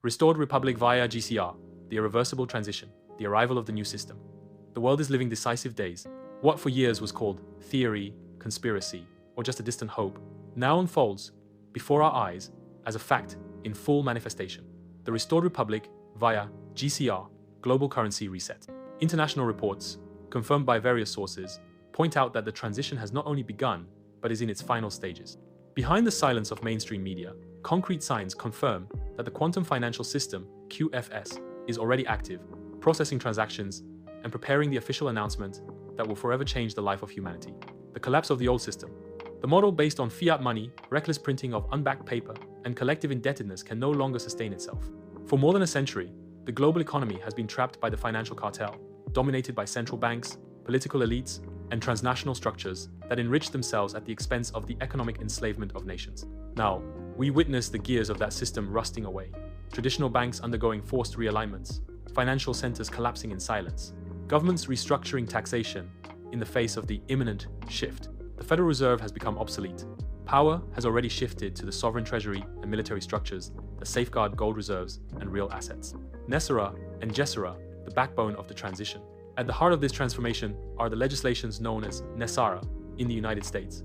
Restored Republic via GCR, the irreversible transition, the arrival of the new system. The world is living decisive days. What for years was called theory, conspiracy, or just a distant hope, now unfolds before our eyes as a fact in full manifestation. The Restored Republic via GCR, global currency reset. International reports, confirmed by various sources, point out that the transition has not only begun, but is in its final stages. Behind the silence of mainstream media, concrete signs confirm that the quantum financial system, QFS, is already active, processing transactions and preparing the official announcement that will forever change the life of humanity. The collapse of the old system. The model based on fiat money, reckless printing of unbacked paper, and collective indebtedness can no longer sustain itself. For more than a century, the global economy has been trapped by the financial cartel, dominated by central banks, political elites, and transnational structures that enrich themselves at the expense of the economic enslavement of nations. Now, we witness the gears of that system rusting away. Traditional banks undergoing forced realignments, financial centers collapsing in silence, governments restructuring taxation in the face of the imminent shift. The Federal Reserve has become obsolete. Power has already shifted to the sovereign treasury and military structures that safeguard gold reserves and real assets. NESARA and GESARA, the backbone of the transition. At the heart of this transformation are the legislations known as NESARA in the United States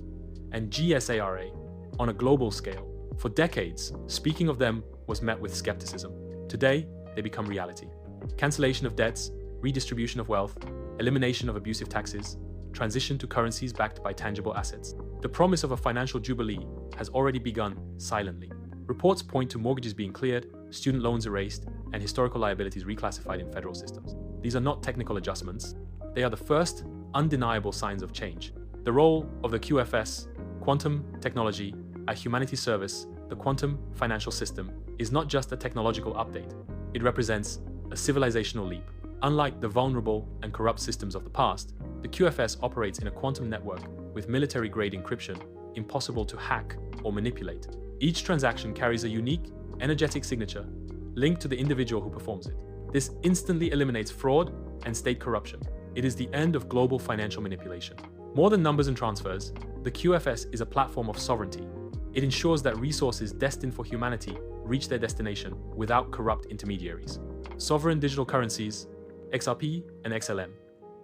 and GESARA on a global scale. For decades, speaking of them was met with skepticism. Today, they become reality. Cancellation of debts, redistribution of wealth, elimination of abusive taxes, transition to currencies backed by tangible assets. The promise of a financial jubilee has already begun silently. Reports point to mortgages being cleared, student loans erased, and historical liabilities reclassified in federal systems. These are not technical adjustments. They are the first, undeniable signs of change. The role of the QFS, quantum technology, at humanity's service, the quantum financial system, is not just a technological update. It represents a civilizational leap. Unlike the vulnerable and corrupt systems of the past, the QFS operates in a quantum network with military-grade encryption, impossible to hack or manipulate. Each transaction carries a unique, energetic signature linked to the individual who performs it. This instantly eliminates fraud and state corruption. It is the end of global financial manipulation. More than numbers and transfers, the QFS is a platform of sovereignty. It ensures that resources destined for humanity reach their destination without corrupt intermediaries. Sovereign digital currencies, XRP and XLM.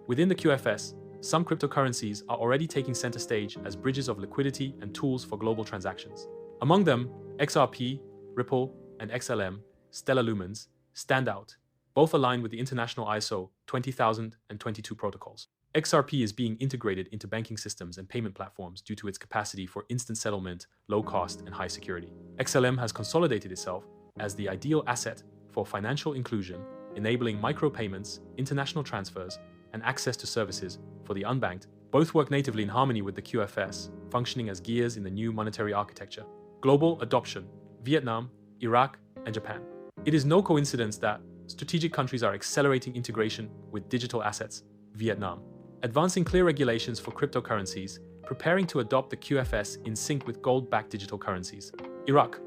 Within the QFS, some cryptocurrencies are already taking center stage as bridges of liquidity and tools for global transactions. Among them, XRP, Ripple, and XLM, Stellar Lumens, stand out, both aligned with the international ISO 20022 protocols. XRP is being integrated into banking systems and payment platforms due to its capacity for instant settlement, low cost, and high security. XLM has consolidated itself as the ideal asset for financial inclusion, enabling micropayments, international transfers, and access to services for the unbanked. Both work natively in harmony with the QFS, functioning as gears in the new monetary architecture. Global adoption: Vietnam, Iraq, and Japan. It is no coincidence that strategic countries are accelerating integration with digital assets. Vietnam, advancing clear regulations for cryptocurrencies, preparing to adopt the QFS in sync with gold-backed digital currencies. Iraq,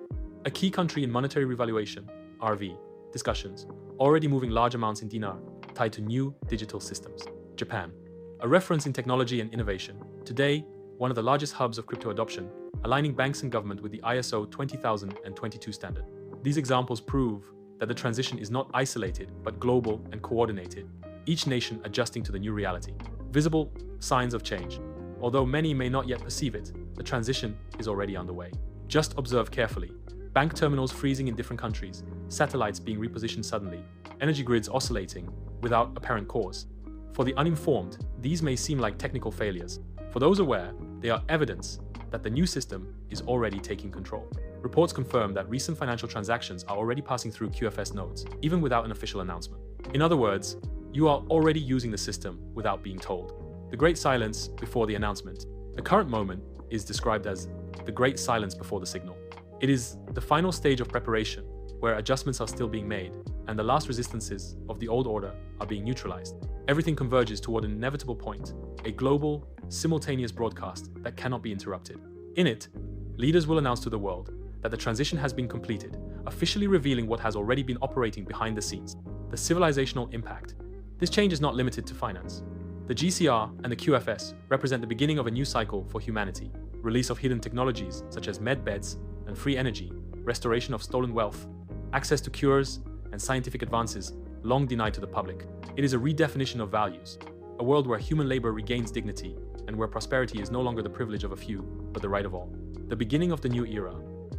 a key country in monetary revaluation, RV, discussions, already moving large amounts in dinar, tied to new digital systems. Japan, a reference in technology and innovation, today one of the largest hubs of crypto adoption, aligning banks and government with the ISO 20022 standard. These examples prove that the transition is not isolated but global and coordinated, each nation adjusting to the new reality. Visible signs of change. Although many may not yet perceive it, the transition is already underway. Just observe carefully. Bank terminals freezing in different countries, satellites being repositioned suddenly, energy grids oscillating without apparent cause. For the uninformed, these may seem like technical failures. For those aware, they are evidence that the new system is already taking control. Reports confirm that recent financial transactions are already passing through QFS nodes, even without an official announcement. In other words, you are already using the system without being told. The great silence before the announcement. The current moment is described as the great silence before the signal. It is the final stage of preparation, where adjustments are still being made, and the last resistances of the old order are being neutralized. Everything converges toward an inevitable point, a global, simultaneous broadcast that cannot be interrupted. In it, leaders will announce to the world that the transition has been completed, officially revealing what has already been operating behind the scenes, the civilizational impact. This change is not limited to finance. The GCR and the QFS represent the beginning of a new cycle for humanity, release of hidden technologies such as med beds and free energy, restoration of stolen wealth, access to cures, and scientific advances long denied to the public. It is a redefinition of values, a world where human labor regains dignity and where prosperity is no longer the privilege of a few, but the right of all. The beginning of the new era.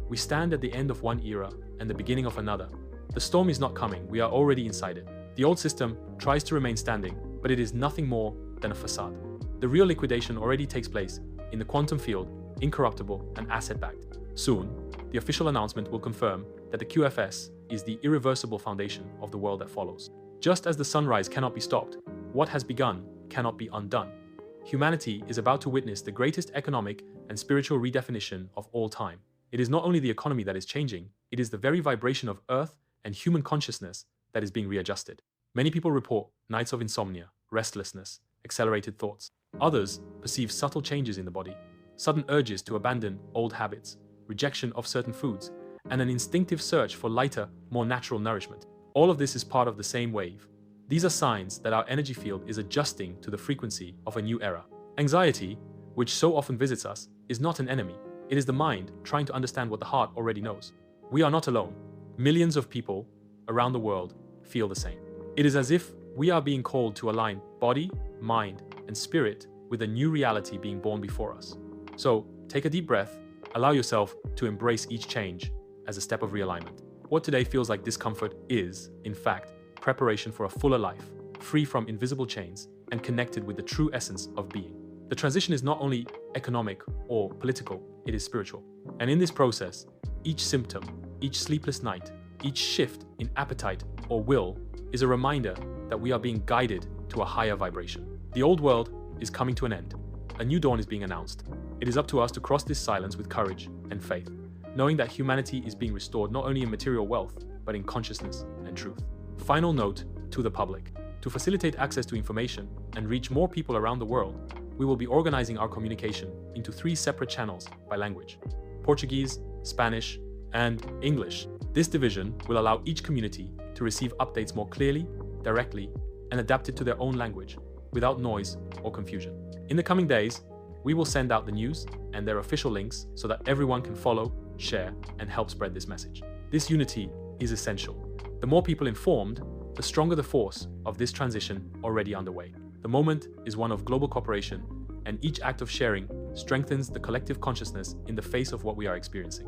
We stand at the end of one era and the beginning of another. The storm is not coming, we are already inside it. The old system tries to remain standing, but it is nothing more than a facade. The real liquidation already takes place in the quantum field, incorruptible and asset-backed. Soon, the official announcement will confirm that the QFS is the irreversible foundation of the world that follows. Just as the sunrise cannot be stopped, what has begun cannot be undone. Humanity is about to witness the greatest economic and spiritual redefinition of all time. It is not only the economy that is changing, it is the very vibration of Earth and human consciousness that is being readjusted. Many people report nights of insomnia, restlessness, accelerated thoughts. Others perceive subtle changes in the body, sudden urges to abandon old habits, rejection of certain foods, and an instinctive search for lighter, more natural nourishment. All of this is part of the same wave. These are signs that our energy field is adjusting to the frequency of a new era. Anxiety, which so often visits us, is not an enemy. It is the mind trying to understand what the heart already knows. We are not alone. Millions of people around the world feel the same. It is as if we are being called to align body, mind, and spirit with a new reality being born before us. So, take a deep breath, allow yourself to embrace each change as a step of realignment. What today feels like discomfort is, in fact, preparation for a fuller life, free from invisible chains and connected with the true essence of being. The transition is not only economic or political, it is spiritual. And in this process, each symptom, each sleepless night, each shift in appetite or will is a reminder that we are being guided to a higher vibration. The old world is coming to an end. A new dawn is being announced. It is up to us to cross this silence with courage and faith, knowing that humanity is being restored not only in material wealth, but in consciousness and truth. Final note to the public. To facilitate access to information and reach more people around the world, we will be organizing our communication into 3 separate channels by language: Portuguese, Spanish, and English. This division will allow each community to receive updates more clearly, directly, and adapted to their own language, without noise or confusion. In the coming days, we will send out the news and their official links so that everyone can follow, share, and help spread this message. This unity is essential. The more people informed, the stronger the force of this transition already underway. The moment is one of global cooperation, and each act of sharing strengthens the collective consciousness in the face of what we are experiencing.